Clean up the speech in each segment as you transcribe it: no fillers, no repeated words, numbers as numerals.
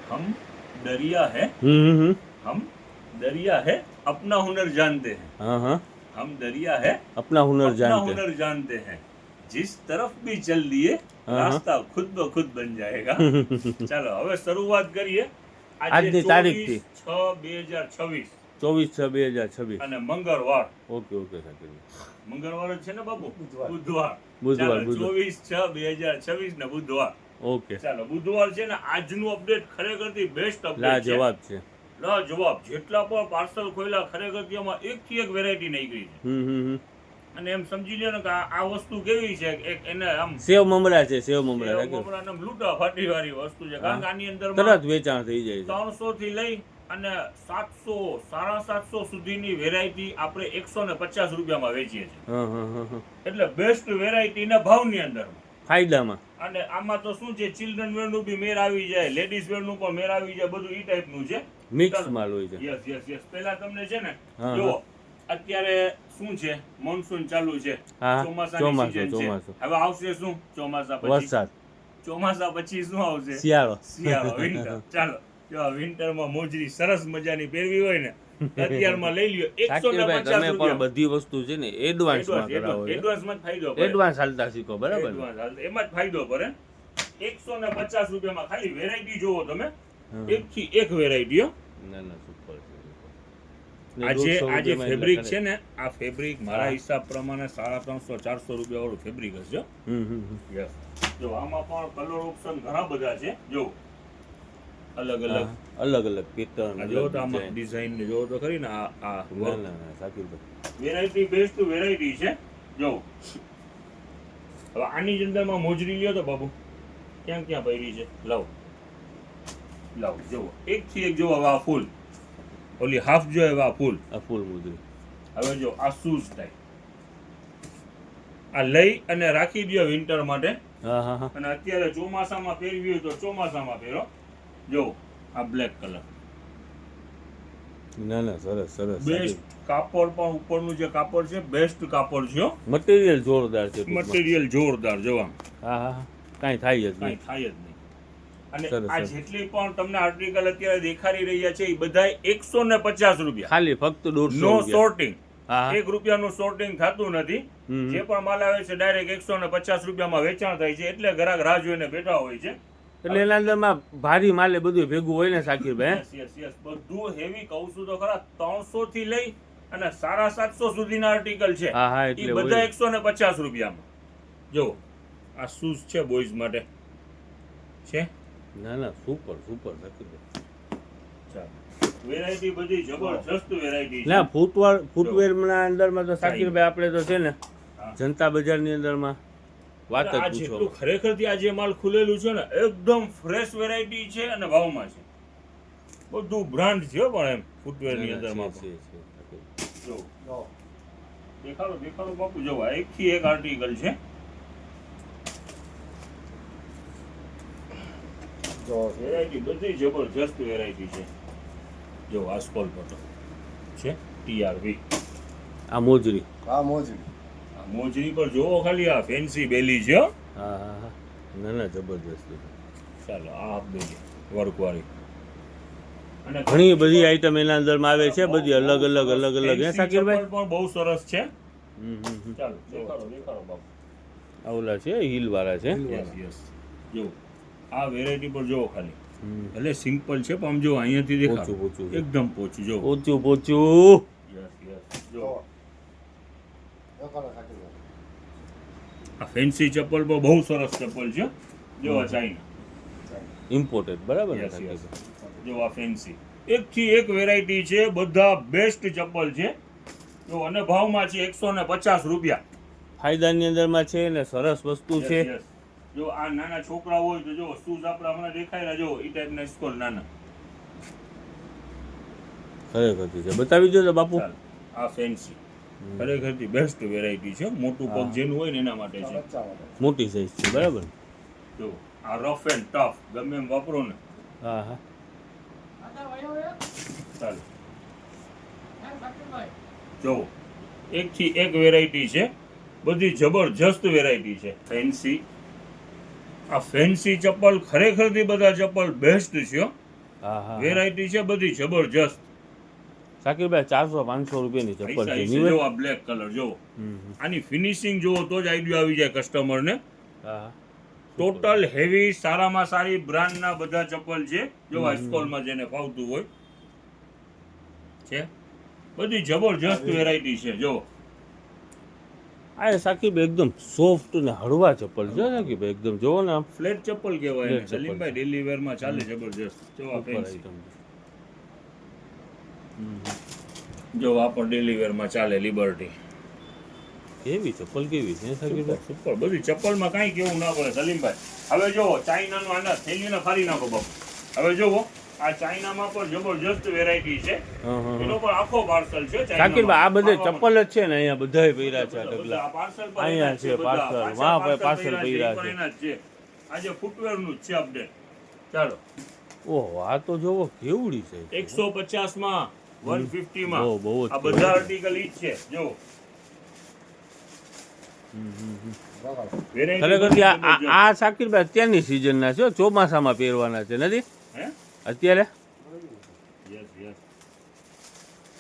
हम दरिया है हम दरिया है अपना हुनर जानते हैं हाँ हाँ हम दरिया है अपना हुनर अपना जानते हैं हुनर जानते हैं जिस तरफ भी चल दिए हाँ। रास्ता खुद ब खुद बन जाएगा ચાલો હવે શરૂઆત કરીએ આજની તારીખથી 24/6/2026 24/6/2026 અને મંગળવાર ઓકે ઓકે સાકીરભાઈ મંગળવાર જ છે ને બાબુ બુધવાર બુધવાર, ચાલો, બુધવાર. 24/6/2026 ને બુધવાર ઓકે ચાલો બુધવાર છે ને આજનું અપડેટ ખરેખરથી બેસ્ટ અપડેટ છે લાજવાબ છે લાજવાબ જેટલા પણ પાર્સલ ખોલ્યા ખરેખરથી આમાં એકથી એક વેરાયટી નીકળી છે અને એમ સમજી લ્યો ને કે આ વસ્તુ કેવી છે એક એને આમ સેવ મમરા છે સેવ મમરા સાકીર. મમરાને આમ લૂંટા ફાટી વાળી વસ્તુ છે કારણ કે આની અંદર તરત વેચાણ થઈ જાય છે 300 થી લઈ અને 700 750 સુધીની વેરાયટી આપણે 150 રૂપિયામાં વેચીએ છીએ હા હા હા હા એટલે બેસ્ટ વેરાયટી ના ભાવની અંદર ફાયદામાં અને આમાં તો શું છે ચિલ્ડ્રન વેર નું બી મેર આવી જાય લેડીઝ વેર નું પણ મેર આવી જાય બધું ઈ ટાઈપ નું છે મિક્સ માલ હોય છે યસ યસ યસ પહેલા તમને છે ને હા, જો અત્યારે શું છે મોન્સૂન ચાલુ છે હા, ચોમાસાની ચોમાસું, season છે ચોમાસું. હવે આવશે શું ચોમાસા પછી વરસાદ ચોમાસા પછી શું આવશે શિયાળો શિયાળો વિન્ટર ચાલો જો વિન્ટર માં મોજરી સરસ મજાની પહેરવી હોય ને અત્યારમાં લઈ લ્યો સાકીરભાઈ 150 તમે પણ રૂપિયા બધી વસ્તુ છે ને એડવાન્સમાં કરાવો છો એડવાન્સમાં ફાયદો પડે એડવાન્સ હાલતા શીખો બરાબર ને? Advance હાલ, એમાં જ ફાયદો પડે 150 રૂપિયામાં ખાલી વેરાયટી જોવો તમે હમ. એક થી એક વેરાયટી ના ના સુપર છે આજે 150 આજે રૂપિયામાં ફેબ્રિક એટલે છે ને આ ફેબ્રિક મારા હા. હિસાબ પ્રમાણે 350-400 રૂપિયા વાળું ફેબ્રિક હશે યસ જો આમાં પણ કલર ઓપ્શન ઘણા બધા છે જો અલગ અલગ હા, અલગ અલગ પેટર્ન આ જો તો આમાં ડિઝાઇન ને જો તો ખરી ને આ ના ના ના સાકીરભાઈ વેરાયટી બેસ્ટ વેરાયટી છે જો હવે આની જ અંદરમાં મોજરી લ્યો તો બાબુ ક્યાં ક્યાં પડી છે લાવ જો એક થી એક જો હવે આ ફૂલ ઓલી હાફ જો હવે આ ફૂલ આ ફૂલ મુદ્રી હવે જો આ શૂઝ ટાઈપ આ લઈ અને રાખી દો વિન્ટર માટે હા હા હા અને અત્યારે ચોમાસામાં પહેરવી હોય તો ચોમાસામાં પહેરો જો આ બ્લેક કલર ના ના સરસ સરસ બેસ્ટ કાપડ પણ ઉપરનું જે કાપડ છે બેસ્ટ કાપડ છે મટીરિયલ જોરદાર છે ટૂંકમાં. મટીરિયલ જોરદાર જોવા હા હા હા કાંઈ થાય જ કાંઈ નહીં થાય જ નહીં અને સરસ, આ સરસ. જેટલી પણ તમને આર્ટિકલ અત્યારે દેખાડી રહ્યા છે એ બધા 150 રૂપિયા ખાલી ફક્ત 150 નો રૂપિયા. સોર્ટિંગ હા હા. 1 રૂપિયાનું સોર્ટિંગ થતું નથી હમ. જે પણ માલ આવે છે ડાયરેક્ટ 150 રૂપિયામાં વેચાણ થાય છે એટલે ગ્રાહક રાહ જોઈને બેઠા હોય છે એટલે એના અંદરમાં ભારી માલે બધું ભેગું હોય ને સાકીરભાઈ યસ યસ યસ બધું હેવી કહું છું તો ખરા 300 થી લઈ અને 750 સુધીના આર્ટિકલ છે હા હા એ એટલે બધા હોય. 150 રૂપિયામાં જો આ શૂઝ છે બોયઝ માટે છે ના ના સુપર સુપર સાકીરભાઈ. ચાલો વેરાયટી બધી જબરજસ્ત વેરાયટી છે ના ફૂટવેર ના અંદરમાં તો સાકીરભાઈ આપણે તો છે ને હા. જનતા બજારની અંદરમાં વાત જ આ પૂછો જેટલું ખરેખરથી આ જે માલ ખુલેલું છે ને એકદમ ફ્રેશ વેરાયટી છે અને ભાવમાં છે બધું બ્રાન્ડ છે હો પણ એમ ફૂટવેર ની ના, ના, અંદરમાં છે, છે, છે. જો દેખાડો બાપુ જો આ એક થી એક આર્ટિકલ છે જો વેરાયટી બધી જબરજસ્ત વેરાયટી છે જો આ સ્કોલ પટો છે ટીઆરવી આ મોજરી આ મોજરી પર જોવો ખાલી આ ફેન્સી બેલી છે હો. હા હા હા ના ના જબરદસ્ત છે. ચાલો આ આપી દે વર્ક વાળી અને ઘણી બધી આઈટમ એના અંદરમાં આવે છે બધી અલગ અલગ અલગ અલગ હે ફેન્સી સાકીરભાઈ ચપ્પલ પણ બહુ સરસ છે હમ. ચાલો દેખાડો બાપુ આ ઓલા છે હિલ વાળા છે યસ યસ જો આ વેરાયટી પર જોવો ખાલી હમ. ભલે સિમ્પલ છે પણ આમ જો અહીંયાથી દેખાડો પોચું છે. એકદમ પોચું જો પોચું પોચું યસ યસ જો આ ફેન્સી ચપ્પલ પણ બહુ સરસ ચપ્પલ છે જો આ ચાઇના ઇમ્પોર્ટેડ બરાબર ને યસ સાકીરભાઈ? જો આ ફેન્સી એક થી એક વેરાયટી છે બધા બેસ્ટ ચપ્પલ છે જો અને ભાવમાં છે 150 રૂપિયા ફાયદાની અંદરમાં છે ને સરસ વસ્તુ છે Yes, yes. જો આ નાના છોકરા હોય તો જો શૂઝ આપણે હમણાં દેખાયેલા જો ઈ ટાઈપના સ્કોલ નાના ખરેખર છે બતાવી દો તો બાપુ ચાલ આ ફેન્સી ખરેખરથી બેસ્ટ વેરાયટી છે મોટું પગ જેનું હોય ને એના માટે છે મોટી સાઈઝ છે બરાબર ને? જો આ રફ એન્ડ ટફ ગમે એમ વાપરો ને હા હા ચાલો જો એક થી એક વેરાયટી છે બધી જબરજસ્ત વેરાયટી છે ફેન્સી આ ફેન્સી ચપ્પલ ખરેખરથી બધા ચપ્પલ બેસ્ટ છે હો. હા હા વેરાયટી છે બધી જબરજસ્ત. શાકિરભાઈ 400-500 રૂપિયાની ચપ્પલ પૈસા છે છે. નહીં જો હોય? આ બ્લેક કલર જો હમ, હમ. આની ફિનિશિંગ જુઓ તો જ આઈડિયા આવી જાય કસ્ટમરને. હા હા ટોટલ હેવી સારામાં સારી બ્રાન્ડના બધા ચપ્પલ છે. જો હમ, આ સ્કોલમાં જેને ફાવતું હોય છે. બધી જબરજસ્ત વેરાયટી છે. જો આ એ શાકિરભાઈ એકદમ સોફ્ટ ને હળવા ચપ્પલ છે શાકિરભાઈ એકદમ જોવો ને આમ ફ્લેટ ચપ્પલ કહેવાય Flat એને. ચપ્પલ સલીમભાઈ છે. ડેલી વેરમાં ચાલે જબરજસ્ત. જો આ ઉપર ફેન્સી. આઈટમ છે. હમ, હમ. જો આ પણ ડેલી વેરમાં ચાલે લિબર્ટી. કેવી ચપ્પલ કેવી છે શાકિરભાઈ? સુપર બધી ચપ્પલમાં કાંઈ કેવું ના પડે સલીમભાઈ. હવે જોવો ચાઇનાનું આના થેલીને ફાડી નાખો બાપુ. હવે જોવો આ ચાઇનામાં પણ જબરજસ્ત વેરાયટી છે. હા હા એનો પણ આખો પાર્સલ છે શાકિરભાઈ આ બધે ચાઇનામાં. ચપ્પલ જ છે ને અહીંયા બધાય પહેર્યા છે આ બધા ઢગલા આ parcel પર અહીંયા એના જ છે બધા. parcel, પાછા વાહ, parcel parcel પહેર્યા પહેર્યા છે. એ પણ એના જ છે. આજે ફૂટવેરનું જ છે અપડેટ. ચાલો ઓહો આ તો જોવો કેવડી છે 150 માં 150 માં બહુ જ આ બધા આર્ટિકલ ઈ જ છે. જો Variety ખરેખર બધી આ જબરજસ્ત. આ શાકિરભાઈ અત્યારની સિઝનના છે ચોમાસામાં પહેરવાના છે નથી હે અત્યારે યસ યસ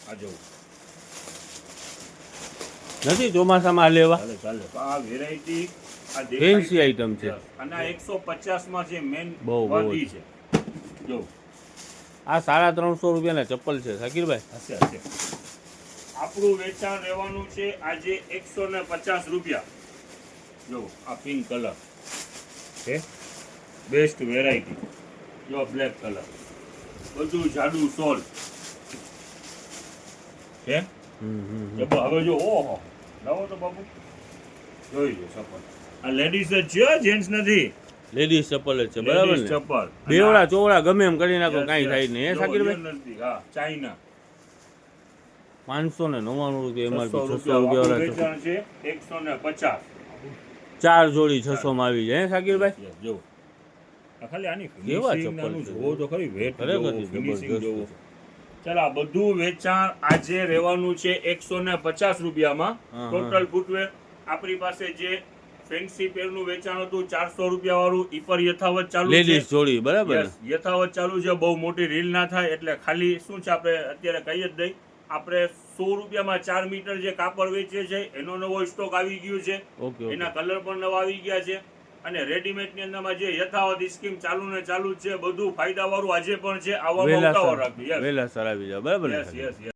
આ જો નથી ચોમાસામાં આ લેવા ચાલે ચાલે આ વેરાયટી આ ફેન્સી આઈટમ છે અને આ 150 માં છે મેન બહુ વાદી છે. જો આ 350 રૂપિયાના ચપ્પલ છે શાકિરભાઈ હશે હશે. આપણું વેચાણ રહેવાનું છે આજે 150 રૂપિયા. જો આ પિંક કલર છે બેસ્ટ વેરાયટી. જો બ્લેક કલર બધું જાડું સોલ છે. હવે જો ઓહો લાવો તો બાપુ જોઈ લો ચપ્પલ. આ લેડીઝ જ છે જેન્ટ્સ નથી. લેડીઝ ચપ્પલ જ છે બરાબર લેડીઝ ને ચપ્પલ બેવડા ચોવડા ગમે એમ કરી નાખો Yes, કાંઈ yes. થાય નહીં હે જો, શાકિરભાઈ યો નથી. હા ચાઇના 599 રૂપિયા એમઆરપી 600 600 રૂપિયા વાળા ચપ્પલ. વેચાણ છે 150. 4 જોડી 600 માં આવી જાય હે શાકિરભાઈ Yes, જો આ ખાલી આની કેવા ફિનિશિંગ ચપ્પલ નાનું છે? જોવો તો ખરી વેટ ખરેખર જોવો છે, ફિનિશિંગ જબરજસ્ત જોવો. છે. ચાલ આ બધું વેચાણ આજે રહેવાનું છે 150 રૂપિયામાં. હા, ટોટલ ફૂટવેર આપણી પાસે જે ફેન્સી પેરનું વેચાણ હતું 400 રૂપિયા વાળું ઈ પર યથાવત ચાલુ છે. લેડીઝ જોડી બરાબર ને Yes, યથાવત ચાલુ છે. બહુ મોટી રીલ ના થાય એટલે ખાલી શું છે આપણે અત્યારે કહી જ દઈ આપણે 100 રૂપિયામાં 4 મીટર જે કાપડ વેચીએ છે એનો નવો સ્ટોક આવી ગયો છે. ઓકે એના ઓકે કલર પણ નવા આવી ગયા છે. અને રેડીમેડ ની અંદરમાં જે યથાવત સ્કીમ ચાલુ ને ચાલુ જ છે બધું ફાયદા વાળું આજે પણ છે. આવવામાં ઉતાવળ રાખવી. વહેલા સર આવી જાવ બરાબર ને યસ યસ યસ